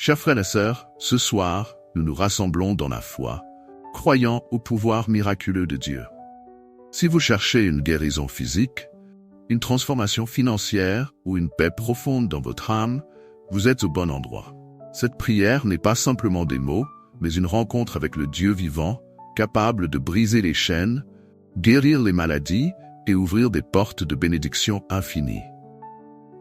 Chers frères et sœurs, ce soir, nous nous rassemblons dans la foi, croyant au pouvoir miraculeux de Dieu. Si vous cherchez une guérison physique, une transformation financière ou une paix profonde dans votre âme, vous êtes au bon endroit. Cette prière n'est pas simplement des mots, mais une rencontre avec le Dieu vivant, capable de briser les chaînes, guérir les maladies et ouvrir des portes de bénédiction infinies.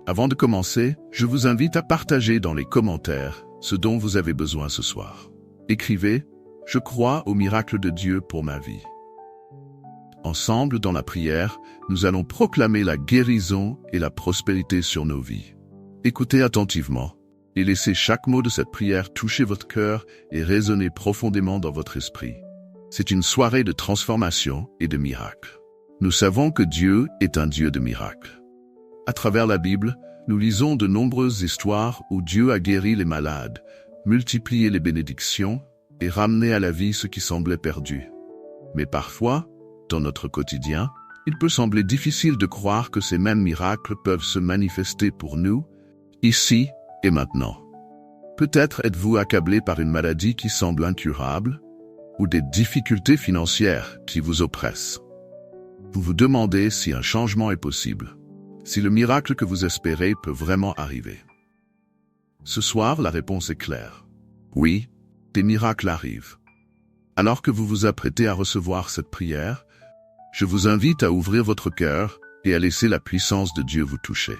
Avant de commencer, je vous invite à partager dans les commentaires ce dont vous avez besoin ce soir. Écrivez « Je crois au miracle de Dieu pour ma vie ». Ensemble, dans la prière, nous allons proclamer la guérison et la prospérité sur nos vies. Écoutez attentivement et laissez chaque mot de cette prière toucher votre cœur et résonner profondément dans votre esprit. C'est une soirée de transformation et de miracles. Nous savons que Dieu est un Dieu de miracles. À travers la Bible, nous lisons de nombreuses histoires où Dieu a guéri les malades, multiplié les bénédictions et ramené à la vie ce qui semblait perdu. Mais parfois, dans notre quotidien, il peut sembler difficile de croire que ces mêmes miracles peuvent se manifester pour nous, ici et maintenant. Peut-être êtes-vous accablé par une maladie qui semble incurable ou des difficultés financières qui vous oppressent. Vous vous demandez si un changement est possible, si le miracle que vous espérez peut vraiment arriver. Ce soir, la réponse est claire. Oui, des miracles arrivent. Alors que vous vous apprêtez à recevoir cette prière, je vous invite à ouvrir votre cœur et à laisser la puissance de Dieu vous toucher.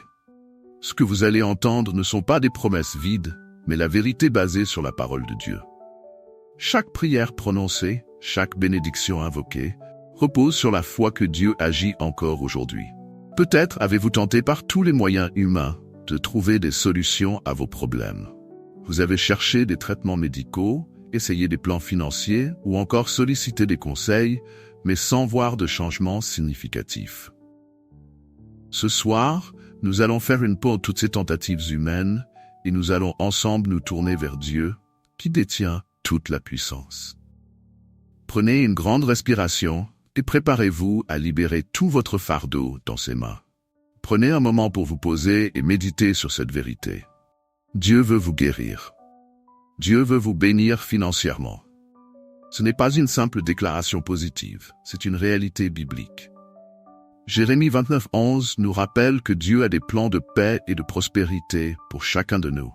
Ce que vous allez entendre ne sont pas des promesses vides, mais la vérité basée sur la parole de Dieu. Chaque prière prononcée, chaque bénédiction invoquée, repose sur la foi que Dieu agit encore aujourd'hui. Peut-être avez-vous tenté par tous les moyens humains de trouver des solutions à vos problèmes. Vous avez cherché des traitements médicaux, essayé des plans financiers ou encore sollicité des conseils, mais sans voir de changement significatif. Ce soir, nous allons faire une pause de toutes ces tentatives humaines et nous allons ensemble nous tourner vers Dieu, qui détient toute la puissance. Prenez une grande respiration et préparez-vous à libérer tout votre fardeau dans ses mains. Prenez un moment pour vous poser et méditer sur cette vérité. Dieu veut vous guérir. Dieu veut vous bénir financièrement. Ce n'est pas une simple déclaration positive, c'est une réalité biblique. Jérémie 29:11 nous rappelle que Dieu a des plans de paix et de prospérité pour chacun de nous.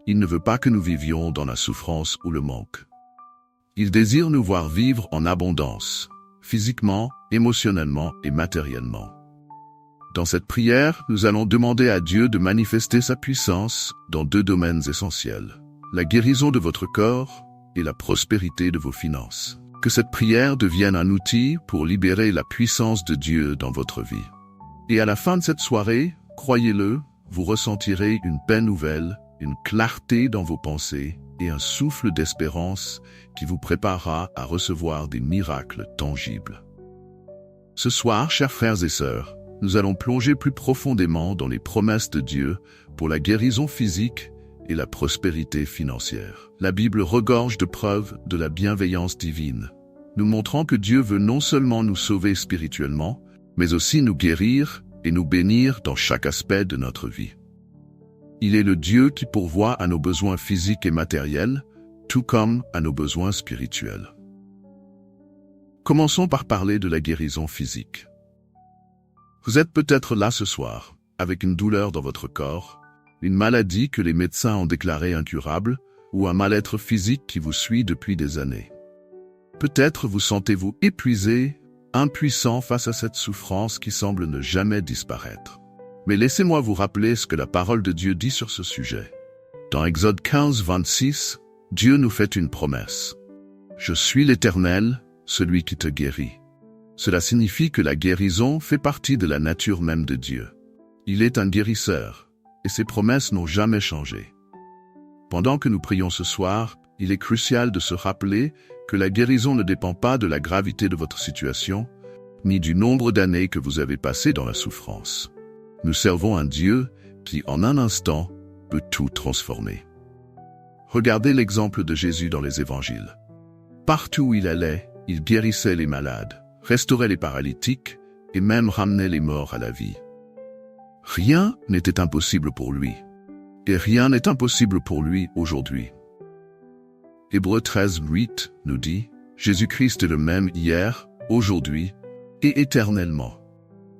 Il ne veut pas que nous vivions dans la souffrance ou le manque. Il désire nous voir vivre en abondance, physiquement, émotionnellement et matériellement. Dans cette prière, nous allons demander à Dieu de manifester sa puissance dans deux domaines essentiels: la guérison de votre corps et la prospérité de vos finances. Que cette prière devienne un outil pour libérer la puissance de Dieu dans votre vie. Et à la fin de cette soirée, croyez-le, vous ressentirez une paix nouvelle, une clarté dans vos pensées et un souffle d'espérance qui vous préparera à recevoir des miracles tangibles. Ce soir, chers frères et sœurs, nous allons plonger plus profondément dans les promesses de Dieu pour la guérison physique et la prospérité financière. La Bible regorge de preuves de la bienveillance divine, nous montrant que Dieu veut non seulement nous sauver spirituellement, mais aussi nous guérir et nous bénir dans chaque aspect de notre vie. Il est le Dieu qui pourvoit à nos besoins physiques et matériels, tout comme à nos besoins spirituels. Commençons par parler de la guérison physique. Vous êtes peut-être là ce soir, avec une douleur dans votre corps, une maladie que les médecins ont déclarée incurable, ou un mal-être physique qui vous suit depuis des années. Peut-être vous sentez-vous épuisé, impuissant face à cette souffrance qui semble ne jamais disparaître. Mais laissez-moi vous rappeler ce que la parole de Dieu dit sur ce sujet. Dans Exode 15:26, Dieu nous fait une promesse. « Je suis l'Éternel, celui qui te guérit ». Cela signifie que la guérison fait partie de la nature même de Dieu. Il est un guérisseur, et ses promesses n'ont jamais changé. Pendant que nous prions ce soir, il est crucial de se rappeler que la guérison ne dépend pas de la gravité de votre situation, ni du nombre d'années que vous avez passées dans la souffrance. Nous servons un Dieu qui, en un instant, peut tout transformer. Regardez l'exemple de Jésus dans les évangiles. Partout où il allait, il guérissait les malades, restaurait les paralytiques et même ramenait les morts à la vie. Rien n'était impossible pour lui. et rien n'est impossible pour lui aujourd'hui. Hébreux 13:8 nous dit « Jésus-Christ est le même hier, aujourd'hui et éternellement ».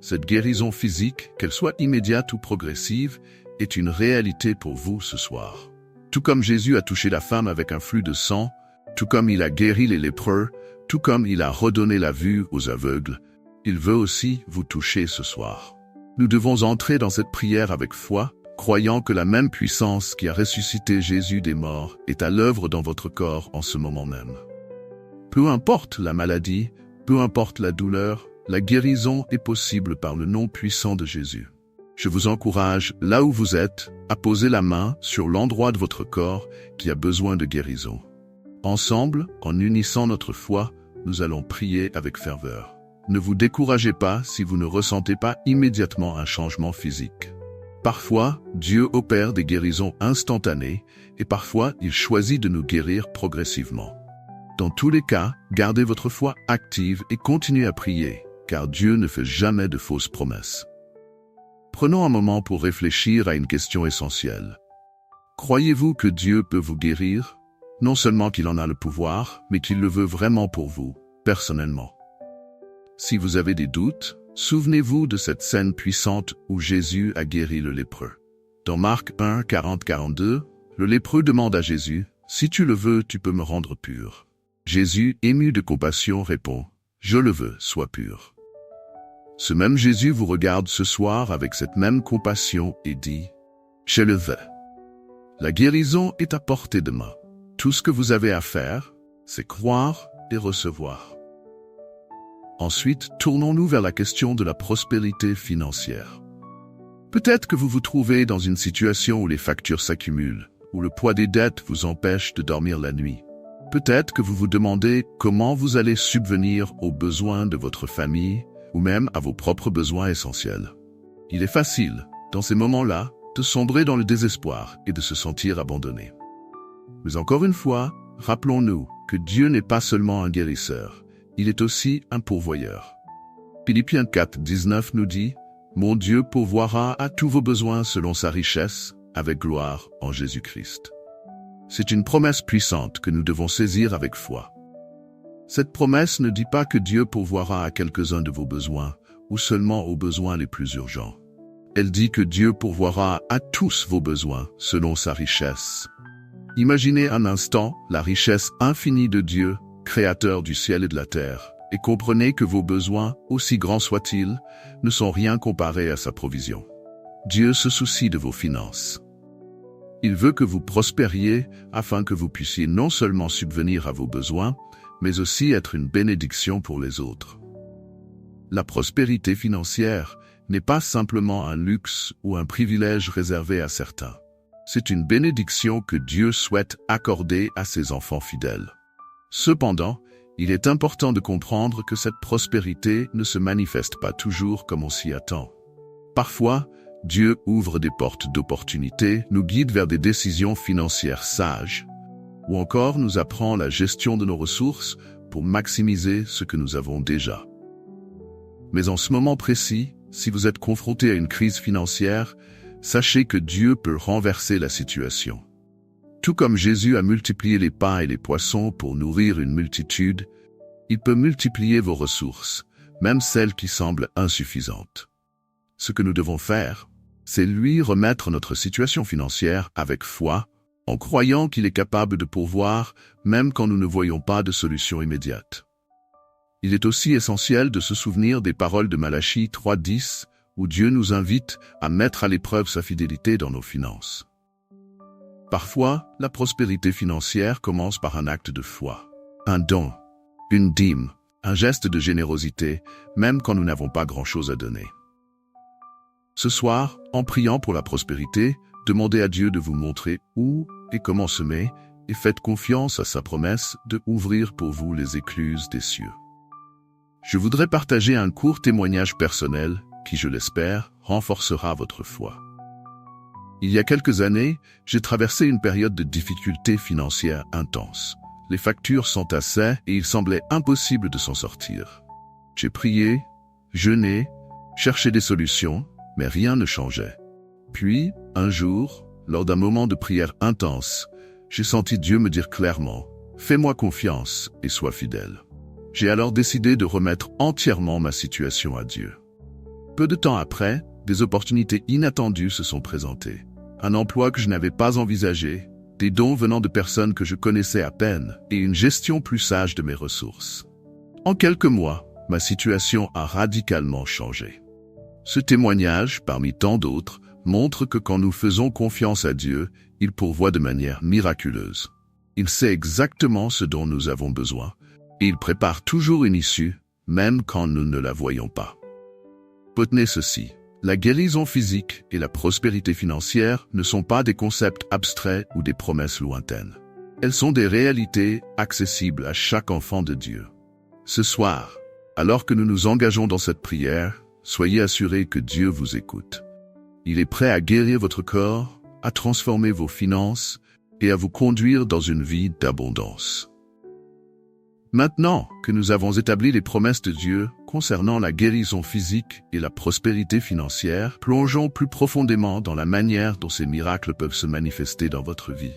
Cette guérison physique, qu'elle soit immédiate ou progressive, est une réalité pour vous ce soir. Tout comme Jésus a touché la femme avec un flux de sang, tout comme il a guéri les lépreux, tout comme il a redonné la vue aux aveugles, il veut aussi vous toucher ce soir. Nous devons entrer dans cette prière avec foi, croyant que la même puissance qui a ressuscité Jésus des morts est à l'œuvre dans votre corps en ce moment même. Peu importe la maladie, peu importe la douleur, la guérison est possible par le nom puissant de Jésus. Je vous encourage, là où vous êtes, à poser la main sur l'endroit de votre corps qui a besoin de guérison. Ensemble, en unissant notre foi, nous allons prier avec ferveur. Ne vous découragez pas si vous ne ressentez pas immédiatement un changement physique. Parfois, Dieu opère des guérisons instantanées et parfois il choisit de nous guérir progressivement. Dans tous les cas, gardez votre foi active et continuez à prier, car Dieu ne fait jamais de fausses promesses. Prenons un moment pour réfléchir à une question essentielle. Croyez-vous que Dieu peut vous guérir? Non seulement qu'il en a le pouvoir, mais qu'il le veut vraiment pour vous, personnellement. Si vous avez des doutes, souvenez-vous de cette scène puissante où Jésus a guéri le lépreux. Dans Marc 1, 40-42, le lépreux demande à Jésus, « Si tu le veux, tu peux me rendre pur. » Jésus, ému de compassion, répond, « Je le veux, sois pur. » Ce même Jésus vous regarde ce soir avec cette même compassion et dit, « Je le veux. » La guérison est à portée de main. Tout ce que vous avez à faire, c'est croire et recevoir. Ensuite, tournons-nous vers la question de la prospérité financière. Peut-être que vous vous trouvez dans une situation où les factures s'accumulent, où le poids des dettes vous empêche de dormir la nuit. Peut-être que vous vous demandez comment vous allez subvenir aux besoins de votre famille ou même à vos propres besoins essentiels. Il est facile, dans ces moments-là, de sombrer dans le désespoir et de se sentir abandonné. Mais encore une fois, rappelons-nous que Dieu n'est pas seulement un guérisseur, il est aussi un pourvoyeur. Philippiens 4:19 nous dit « Mon Dieu pourvoira à tous vos besoins selon sa richesse, avec gloire en Jésus-Christ. » C'est une promesse puissante que nous devons saisir avec foi. Cette promesse ne dit pas que Dieu pourvoira à quelques-uns de vos besoins, ou seulement aux besoins les plus urgents. Elle dit que Dieu pourvoira à tous vos besoins selon sa richesse. Imaginez un instant la richesse infinie de Dieu, créateur du ciel et de la terre, et comprenez que vos besoins, aussi grands soient-ils, ne sont rien comparés à sa provision. Dieu se soucie de vos finances. Il veut que vous prospériez afin que vous puissiez non seulement subvenir à vos besoins, mais aussi être une bénédiction pour les autres. La prospérité financière n'est pas simplement un luxe ou un privilège réservé à certains. C'est une bénédiction que Dieu souhaite accorder à ses enfants fidèles. Cependant, il est important de comprendre que cette prospérité ne se manifeste pas toujours comme on s'y attend. Parfois, Dieu ouvre des portes d'opportunité, nous guide vers des décisions financières sages, ou encore nous apprend la gestion de nos ressources pour maximiser ce que nous avons déjà. Mais en ce moment précis, si vous êtes confronté à une crise financière, sachez que Dieu peut renverser la situation. Tout comme Jésus a multiplié les pains et les poissons pour nourrir une multitude, il peut multiplier vos ressources, même celles qui semblent insuffisantes. Ce que nous devons faire, c'est lui remettre notre situation financière avec foi, en croyant qu'il est capable de pourvoir, même quand nous ne voyons pas de solution immédiate. Il est aussi essentiel de se souvenir des paroles de Malachie 3:10, où Dieu nous invite à mettre à l'épreuve sa fidélité dans nos finances. Parfois, la prospérité financière commence par un acte de foi, un don, une dîme, un geste de générosité, même quand nous n'avons pas grand-chose à donner. Ce soir, en priant pour la prospérité, demandez à Dieu de vous montrer où et comment semer, et faites confiance à sa promesse de ouvrir pour vous les écluses des cieux. Je voudrais partager un court témoignage personnel qui, je l'espère, renforcera votre foi. Il y a quelques années, j'ai traversé une période de difficultés financières intenses. Les factures s'entassaient et il semblait impossible de s'en sortir. J'ai prié, jeûné, cherché des solutions, mais rien ne changeait. Puis, un jour, lors d'un moment de prière intense, j'ai senti Dieu me dire clairement « Fais-moi confiance et sois fidèle ». J'ai alors décidé de remettre entièrement ma situation à Dieu. Peu de temps après, des opportunités inattendues se sont présentées. Un emploi que je n'avais pas envisagé, des dons venant de personnes que je connaissais à peine et une gestion plus sage de mes ressources. En quelques mois, ma situation a radicalement changé. Ce témoignage, parmi tant d'autres, montre que quand nous faisons confiance à Dieu, il pourvoit de manière miraculeuse. Il sait exactement ce dont nous avons besoin et il prépare toujours une issue, même quand nous ne la voyons pas. Retenez ceci. La guérison physique et la prospérité financière ne sont pas des concepts abstraits ou des promesses lointaines. Elles sont des réalités accessibles à chaque enfant de Dieu. Ce soir, alors que nous nous engageons dans cette prière, soyez assurés que Dieu vous écoute. Il est prêt à guérir votre corps, à transformer vos finances et à vous conduire dans une vie d'abondance. Maintenant que nous avons établi les promesses de Dieu concernant la guérison physique et la prospérité financière, plongeons plus profondément dans la manière dont ces miracles peuvent se manifester dans votre vie.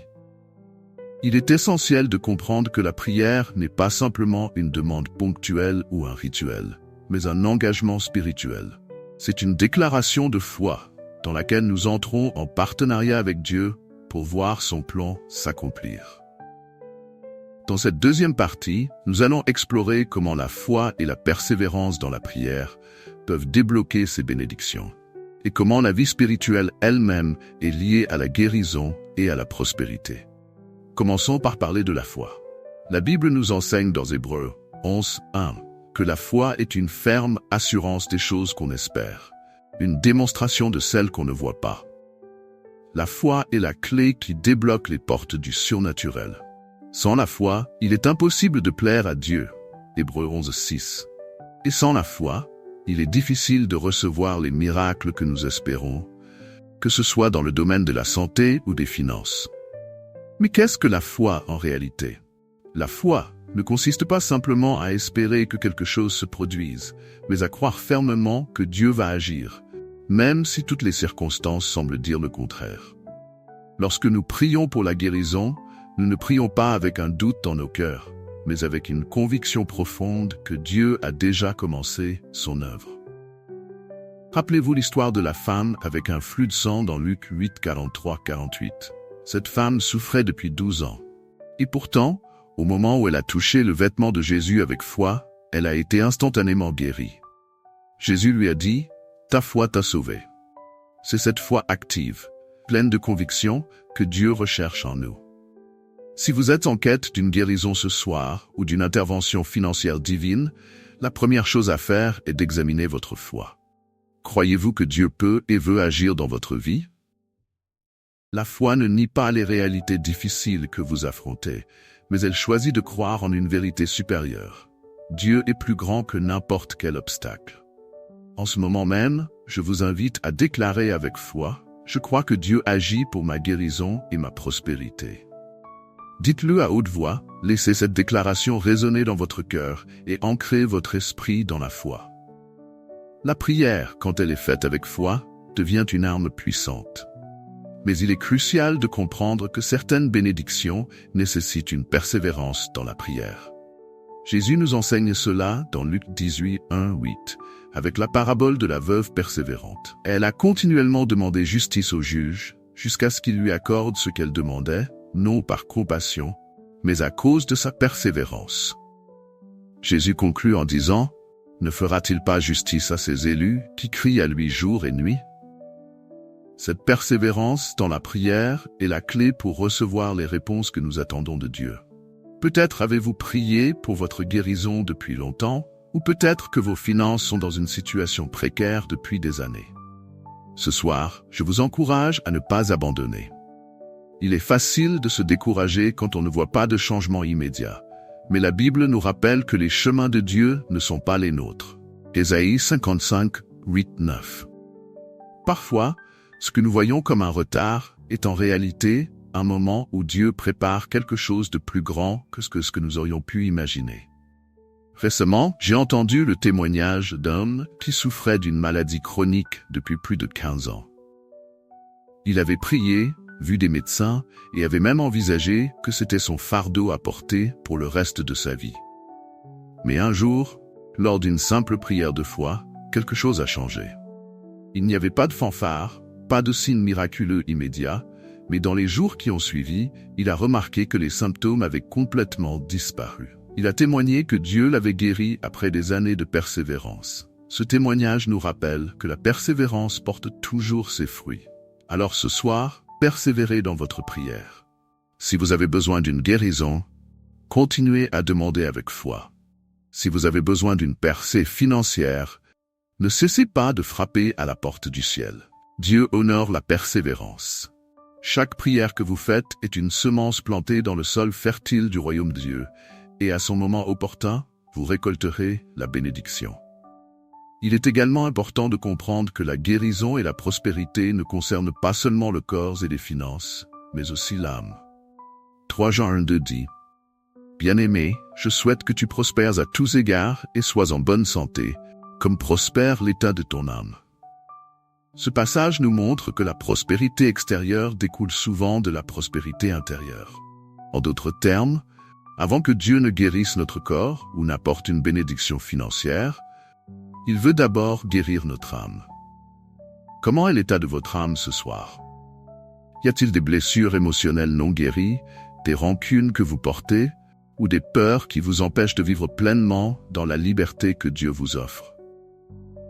Il est essentiel de comprendre que la prière n'est pas simplement une demande ponctuelle ou un rituel, mais un engagement spirituel. C'est une déclaration de foi dans laquelle nous entrons en partenariat avec Dieu pour voir son plan s'accomplir. Dans cette deuxième partie, nous allons explorer comment la foi et la persévérance dans la prière peuvent débloquer ces bénédictions, et comment la vie spirituelle elle-même est liée à la guérison et à la prospérité. Commençons par parler de la foi. La Bible nous enseigne dans Hébreux 11:1 que la foi est une ferme assurance des choses qu'on espère, une démonstration de celles qu'on ne voit pas. La foi est la clé qui débloque les portes du surnaturel. Sans la foi, il est impossible de plaire à Dieu. Hébreux 11:6. Et sans la foi, il est difficile de recevoir les miracles que nous espérons, que ce soit dans le domaine de la santé ou des finances. Mais qu'est-ce que la foi en réalité? La foi ne consiste pas simplement à espérer que quelque chose se produise, mais à croire fermement que Dieu va agir, même si toutes les circonstances semblent dire le contraire. Lorsque nous prions pour la guérison, nous ne prions pas avec un doute dans nos cœurs, mais avec une conviction profonde que Dieu a déjà commencé son œuvre. Rappelez-vous l'histoire de la femme avec un flux de sang dans Luc 8:43-48. Cette femme souffrait depuis 12 ans. Et pourtant, au moment où elle a touché le vêtement de Jésus avec foi, elle a été instantanément guérie. Jésus lui a dit « Ta foi t'a sauvée ». C'est cette foi active, pleine de conviction, que Dieu recherche en nous. Si vous êtes en quête d'une guérison ce soir ou d'une intervention financière divine, la première chose à faire est d'examiner votre foi. Croyez-vous que Dieu peut et veut agir dans votre vie? La foi ne nie pas les réalités difficiles que vous affrontez, mais elle choisit de croire en une vérité supérieure. Dieu est plus grand que n'importe quel obstacle. En ce moment même, je vous invite à déclarer avec foi « Je crois que Dieu agit pour ma guérison et ma prospérité ». Dites-le à haute voix, laissez cette déclaration résonner dans votre cœur et ancrez votre esprit dans la foi. La prière, quand elle est faite avec foi, devient une arme puissante. Mais il est crucial de comprendre que certaines bénédictions nécessitent une persévérance dans la prière. Jésus nous enseigne cela dans Luc 18:1-8, avec la parabole de la veuve persévérante. Elle a continuellement demandé justice au juge, jusqu'à ce qu'il lui accorde ce qu'elle demandait, non par compassion, mais à cause de sa persévérance. Jésus conclut en disant « Ne fera-t-il pas justice à ses élus qui crient à lui jour et nuit ?» Cette persévérance dans la prière est la clé pour recevoir les réponses que nous attendons de Dieu. Peut-être avez-vous prié pour votre guérison depuis longtemps, ou peut-être que vos finances sont dans une situation précaire depuis des années. Ce soir, je vous encourage à ne pas abandonner. Il est facile de se décourager quand on ne voit pas de changement immédiat, mais la Bible nous rappelle que les chemins de Dieu ne sont pas les nôtres. Ésaïe 55:8-9. Parfois, ce que nous voyons comme un retard est en réalité un moment où Dieu prépare quelque chose de plus grand que ce que nous aurions pu imaginer. Récemment, j'ai entendu le témoignage d'un homme qui souffrait d'une maladie chronique depuis plus de 15 ans. Il avait prié, vu des médecins et avait même envisagé que c'était son fardeau à porter pour le reste de sa vie. Mais un jour, lors d'une simple prière de foi, quelque chose a changé. Il n'y avait pas de fanfare, pas de signe miraculeux immédiat, mais dans les jours qui ont suivi, il a remarqué que les symptômes avaient complètement disparu. Il a témoigné que Dieu l'avait guéri après des années de persévérance. Ce témoignage nous rappelle que la persévérance porte toujours ses fruits. Alors ce soir, persévérez dans votre prière. Si vous avez besoin d'une guérison, continuez à demander avec foi. Si vous avez besoin d'une percée financière, ne cessez pas de frapper à la porte du ciel. Dieu honore la persévérance. Chaque prière que vous faites est une semence plantée dans le sol fertile du royaume de Dieu, et à son moment opportun, vous récolterez la bénédiction. Il est également important de comprendre que la guérison et la prospérité ne concernent pas seulement le corps et les finances, mais aussi l'âme. 3 Jean 1:2 dit « Bien-aimé, je souhaite que tu prospères à tous égards et sois en bonne santé, comme prospère l'état de ton âme. » Ce passage nous montre que la prospérité extérieure découle souvent de la prospérité intérieure. En d'autres termes, avant que Dieu ne guérisse notre corps ou n'apporte une bénédiction financière, il veut d'abord guérir notre âme. Comment est l'état de votre âme ce soir? Y a-t-il des blessures émotionnelles non guéries, des rancunes que vous portez, ou des peurs qui vous empêchent de vivre pleinement dans la liberté que Dieu vous offre?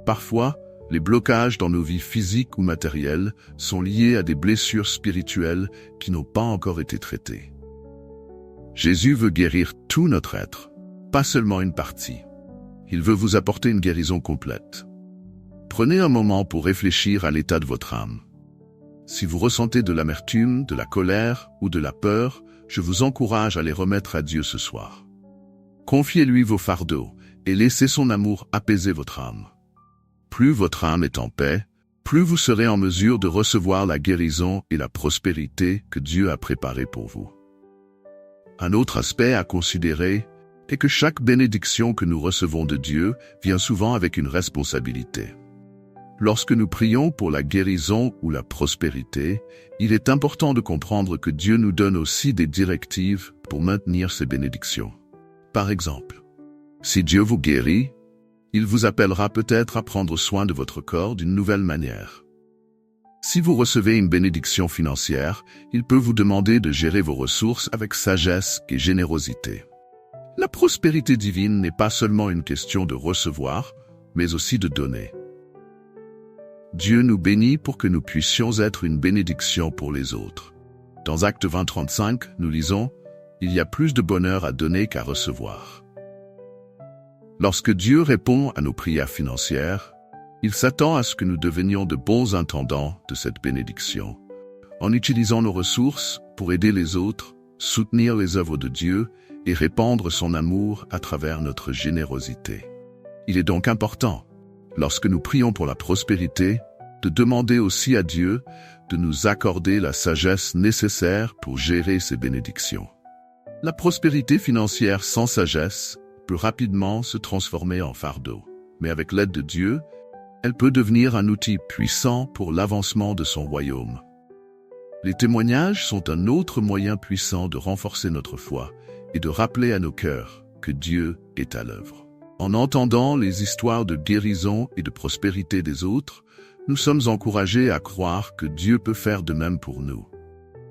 Parfois, les blocages dans nos vies physiques ou matérielles sont liés à des blessures spirituelles qui n'ont pas encore été traitées. Jésus veut guérir tout notre être, pas seulement une partie. Il veut vous apporter une guérison complète. Prenez un moment pour réfléchir à l'état de votre âme. Si vous ressentez de l'amertume, de la colère ou de la peur, je vous encourage à les remettre à Dieu ce soir. Confiez-lui vos fardeaux et laissez son amour apaiser votre âme. Plus votre âme est en paix, plus vous serez en mesure de recevoir la guérison et la prospérité que Dieu a préparée pour vous. Un autre aspect à considérer est que chaque bénédiction que nous recevons de Dieu vient souvent avec une responsabilité. Lorsque nous prions pour la guérison ou la prospérité, il est important de comprendre que Dieu nous donne aussi des directives pour maintenir ces bénédictions. Par exemple, si Dieu vous guérit, il vous appellera peut-être à prendre soin de votre corps d'une nouvelle manière. Si vous recevez une bénédiction financière, il peut vous demander de gérer vos ressources avec sagesse et générosité. La prospérité divine n'est pas seulement une question de recevoir, mais aussi de donner. Dieu nous bénit pour que nous puissions être une bénédiction pour les autres. Dans Actes 20:35, nous lisons « Il y a plus de bonheur à donner qu'à recevoir ». Lorsque Dieu répond à nos prières financières, il s'attend à ce que nous devenions de bons intendants de cette bénédiction, en utilisant nos ressources pour aider les autres, soutenir les œuvres de Dieu et répandre son amour à travers notre générosité. Il est donc important, lorsque nous prions pour la prospérité, de demander aussi à Dieu de nous accorder la sagesse nécessaire pour gérer ces bénédictions. La prospérité financière sans sagesse peut rapidement se transformer en fardeau. Mais avec l'aide de Dieu, elle peut devenir un outil puissant pour l'avancement de son royaume. Les témoignages sont un autre moyen puissant de renforcer notre foi et de rappeler à nos cœurs que Dieu est à l'œuvre. En entendant les histoires de guérison et de prospérité des autres, nous sommes encouragés à croire que Dieu peut faire de même pour nous.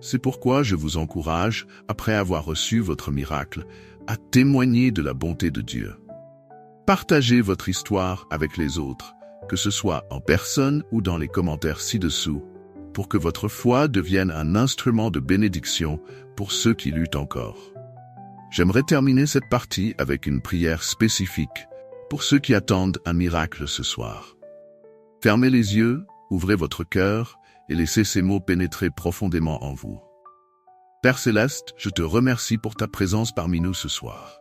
C'est pourquoi je vous encourage, après avoir reçu votre miracle, à témoigner de la bonté de Dieu. Partagez votre histoire avec les autres, que ce soit en personne ou dans les commentaires ci-dessous, pour que votre foi devienne un instrument de bénédiction pour ceux qui luttent encore. J'aimerais terminer cette partie avec une prière spécifique pour ceux qui attendent un miracle ce soir. Fermez les yeux, ouvrez votre cœur et laissez ces mots pénétrer profondément en vous. Père Céleste, je te remercie pour ta présence parmi nous ce soir.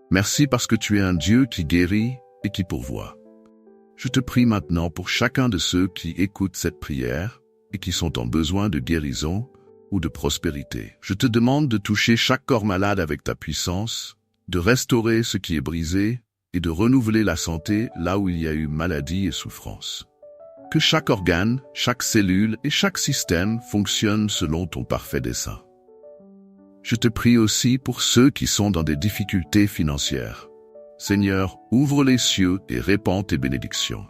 Merci parce que tu es un Dieu qui guérit et qui pourvoit. Je te prie maintenant pour chacun de ceux qui écoutent cette prière et qui sont en besoin de guérison ou de prospérité. Je te demande de toucher chaque corps malade avec ta puissance, de restaurer ce qui est brisé et de renouveler la santé là où il y a eu maladie et souffrance. que chaque organe, chaque cellule et chaque système fonctionnent selon ton parfait dessein. Je te prie aussi pour ceux qui sont dans des difficultés financières. Seigneur, ouvre les cieux et répands tes bénédictions.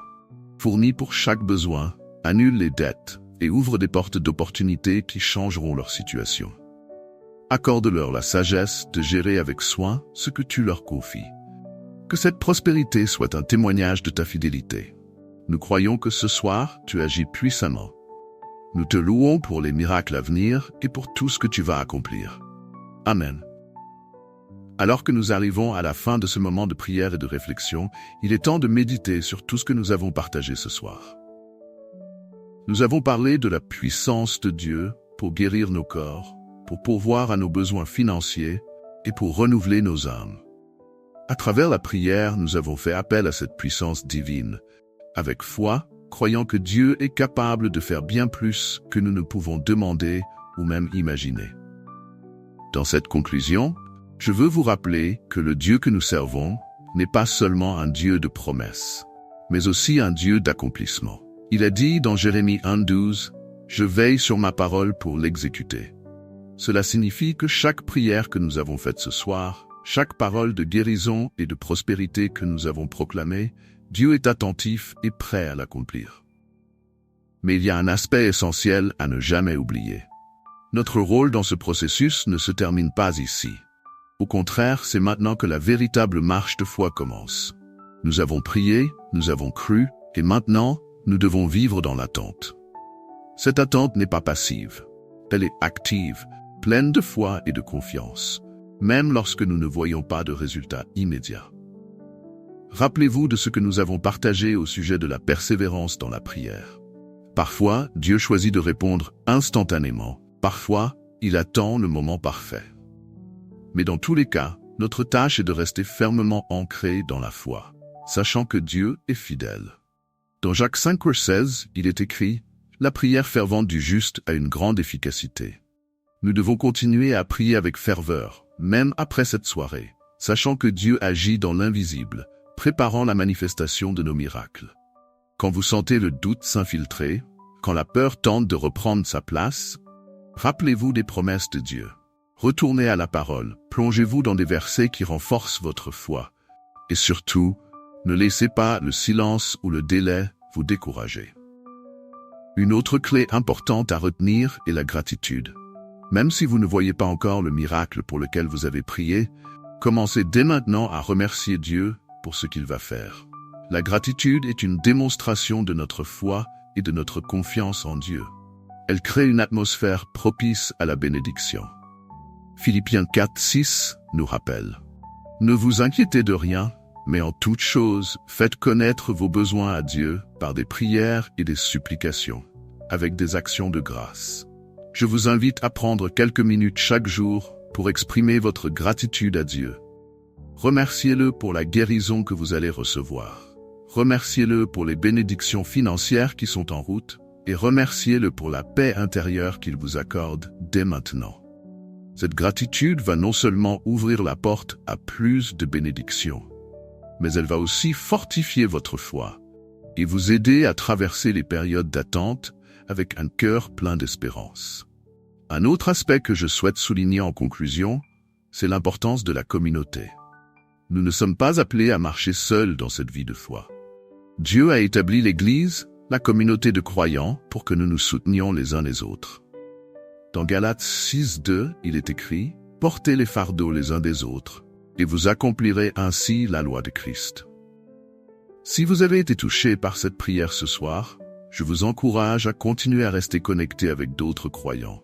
Fournis pour chaque besoin, annule les dettes et ouvre des portes d'opportunités qui changeront leur situation. Accorde-leur la sagesse de gérer avec soin ce que tu leur confies. Que cette prospérité soit un témoignage de ta fidélité. Nous croyons que ce soir, tu agis puissamment. Nous te louons pour les miracles à venir et pour tout ce que tu vas accomplir. Amen. Alors que nous arrivons à la fin de ce moment de prière et de réflexion, il est temps de méditer sur tout ce que nous avons partagé ce soir. Nous avons parlé de la puissance de Dieu pour guérir nos corps, pour pourvoir à nos besoins financiers et pour renouveler nos âmes. À travers la prière, nous avons fait appel à cette puissance divine, avec foi, croyant que Dieu est capable de faire bien plus que nous ne pouvons demander ou même imaginer. Dans cette conclusion, je veux vous rappeler que le Dieu que nous servons n'est pas seulement un Dieu de promesses, mais aussi un Dieu d'accomplissement. Il a dit dans Jérémie 1:12, « Je veille sur ma parole pour l'exécuter ». Cela signifie que chaque prière que nous avons faite ce soir, chaque parole de guérison et de prospérité que nous avons proclamée, Dieu est attentif et prêt à l'accomplir. Mais il y a un aspect essentiel à ne jamais oublier. Notre rôle dans ce processus ne se termine pas ici. Au contraire, c'est maintenant que la véritable marche de foi commence. Nous avons prié, nous avons cru, et maintenant, nous devons vivre dans l'attente. Cette attente n'est pas passive. Elle est active, pleine de foi et de confiance, même lorsque nous ne voyons pas de résultats immédiats. Rappelez-vous de ce que nous avons partagé au sujet de la persévérance dans la prière. Parfois, Dieu choisit de répondre instantanément. Parfois, il attend le moment parfait. Mais dans tous les cas, notre tâche est de rester fermement ancré dans la foi, sachant que Dieu est fidèle. Dans Jacques 5:16, il est écrit « La prière fervente du juste a une grande efficacité ». Nous devons continuer à prier avec ferveur, même après cette soirée, sachant que Dieu agit dans l'invisible, préparant la manifestation de nos miracles. Quand vous sentez le doute s'infiltrer, quand la peur tente de reprendre sa place, rappelez-vous des promesses de Dieu. Retournez à la parole, plongez-vous dans des versets qui renforcent votre foi. Et surtout, ne laissez pas le silence ou le délai vous décourager. Une autre clé importante à retenir est la gratitude. Même si vous ne voyez pas encore le miracle pour lequel vous avez prié, commencez dès maintenant à remercier Dieu pour ce qu'il va faire. La gratitude est une démonstration de notre foi et de notre confiance en Dieu. Elle crée une atmosphère propice à la bénédiction. Philippiens 4:6 nous rappelle « Ne vous inquiétez de rien, mais en toute chose, faites connaître vos besoins à Dieu par des prières et des supplications, avec des actions de grâce. » Je vous invite à prendre quelques minutes chaque jour pour exprimer votre gratitude à Dieu. Remerciez-le pour la guérison que vous allez recevoir. Remerciez-le pour les bénédictions financières qui sont en route et remerciez-le pour la paix intérieure qu'il vous accorde dès maintenant. Cette gratitude va non seulement ouvrir la porte à plus de bénédictions, mais elle va aussi fortifier votre foi et vous aider à traverser les périodes d'attente avec un cœur plein d'espérance. Un autre aspect que je souhaite souligner en conclusion, c'est l'importance de la communauté. Nous ne sommes pas appelés à marcher seuls dans cette vie de foi. Dieu a établi l'Église, la communauté de croyants, pour que nous nous soutenions les uns les autres. Dans Galates 6:2, il est écrit « Portez les fardeaux les uns des autres, et vous accomplirez ainsi la loi de Christ. » Si vous avez été touché par cette prière ce soir, je vous encourage à continuer à rester connecté avec d'autres croyants.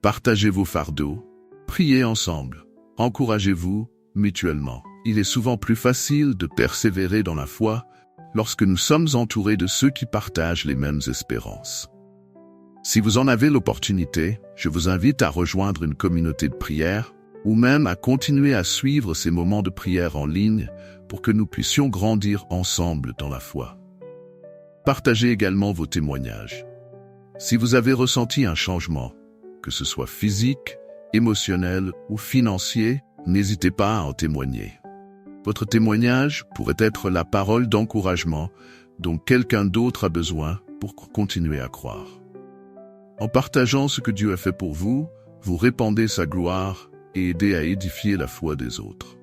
Partagez vos fardeaux, priez ensemble, encouragez-vous mutuellement. Il est souvent plus facile de persévérer dans la foi lorsque nous sommes entourés de ceux qui partagent les mêmes espérances. Si vous en avez l'opportunité, je vous invite à rejoindre une communauté de prière ou même à continuer à suivre ces moments de prière en ligne pour que nous puissions grandir ensemble dans la foi. Partagez également vos témoignages. Si vous avez ressenti un changement, que ce soit physique, émotionnel ou financier, n'hésitez pas à en témoigner. Votre témoignage pourrait être la parole d'encouragement dont quelqu'un d'autre a besoin pour continuer à croire. En partageant ce que Dieu a fait pour vous, vous répandez sa gloire et aidez à édifier la foi des autres.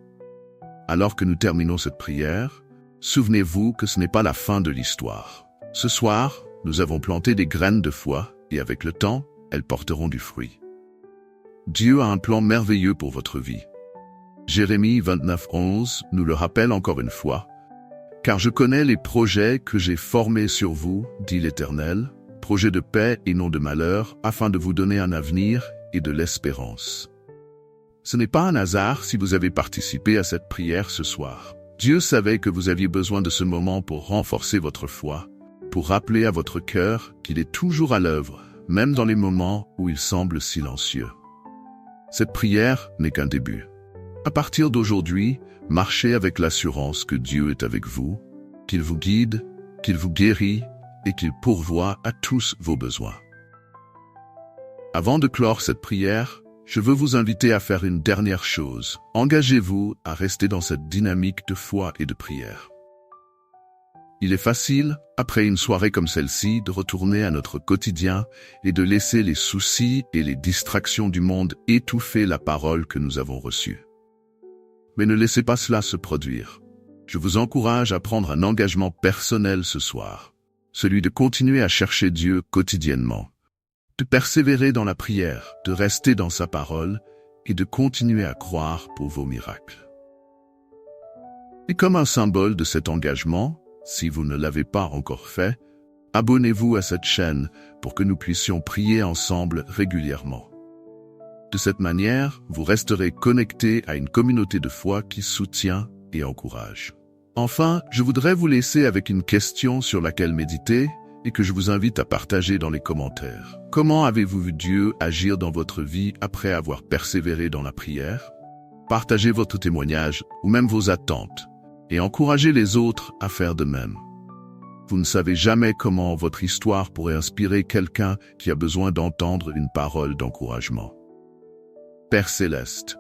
Alors que nous terminons cette prière, souvenez-vous que ce n'est pas la fin de l'histoire. Ce soir, nous avons planté des graines de foi et avec le temps, elles porteront du fruit. Dieu a un plan merveilleux pour votre vie. Jérémie 29:11 nous le rappelle encore une fois. « Car je connais les projets que j'ai formés sur vous, dit l'Éternel, projets de paix et non de malheur, afin de vous donner un avenir et de l'espérance. » Ce n'est pas un hasard si vous avez participé à cette prière ce soir. Dieu savait que vous aviez besoin de ce moment pour renforcer votre foi, pour rappeler à votre cœur qu'il est toujours à l'œuvre, même dans les moments où il semble silencieux. Cette prière n'est qu'un début. À partir d'aujourd'hui, marchez avec l'assurance que Dieu est avec vous, qu'il vous guide, qu'il vous guérit et qu'il pourvoit à tous vos besoins. Avant de clore cette prière, je veux vous inviter à faire une dernière chose. Engagez-vous à rester dans cette dynamique de foi et de prière. Il est facile, après une soirée comme celle-ci, de retourner à notre quotidien et de laisser les soucis et les distractions du monde étouffer la parole que nous avons reçue. Mais ne laissez pas cela se produire. Je vous encourage à prendre un engagement personnel ce soir, celui de continuer à chercher Dieu quotidiennement, de persévérer dans la prière, de rester dans sa parole et de continuer à croire pour vos miracles. Et comme un symbole de cet engagement, si vous ne l'avez pas encore fait, abonnez-vous à cette chaîne pour que nous puissions prier ensemble régulièrement. De cette manière, vous resterez connectés à une communauté de foi qui soutient et encourage. Enfin, je voudrais vous laisser avec une question sur laquelle méditer et que je vous invite à partager dans les commentaires. Comment avez-vous vu Dieu agir dans votre vie après avoir persévéré dans la prière? Partagez votre témoignage ou même vos attentes et encouragez les autres à faire de même. Vous ne savez jamais comment votre histoire pourrait inspirer quelqu'un qui a besoin d'entendre une parole d'encouragement. Père Céleste,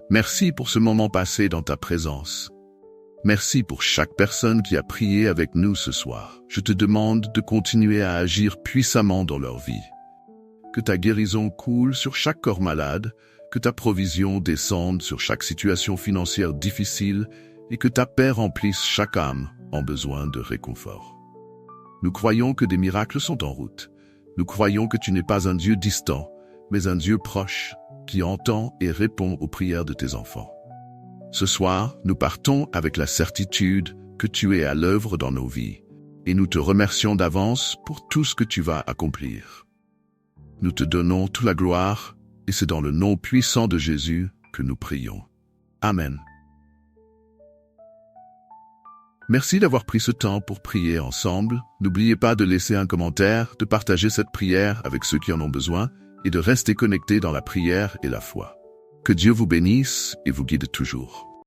merci pour ce moment passé dans ta présence. Merci pour chaque personne qui a prié avec nous ce soir. Je te demande de continuer à agir puissamment dans leur vie. Que ta guérison coule sur chaque corps malade, que ta provision descende sur chaque situation financière difficile et que ta paix remplisse chaque âme en besoin de réconfort. Nous croyons que des miracles sont en route. Nous croyons que tu n'es pas un Dieu distant, mais un Dieu proche, qui entend et répond aux prières de tes enfants. Ce soir, nous partons avec la certitude que tu es à l'œuvre dans nos vies, et nous te remercions d'avance pour tout ce que tu vas accomplir. Nous te donnons toute la gloire, et c'est dans le nom puissant de Jésus que nous prions. Amen. Merci d'avoir pris ce temps pour prier ensemble. N'oubliez pas de laisser un commentaire, de partager cette prière avec ceux qui en ont besoin, et de rester connecté dans la prière et la foi. Que Dieu vous bénisse et vous guide toujours.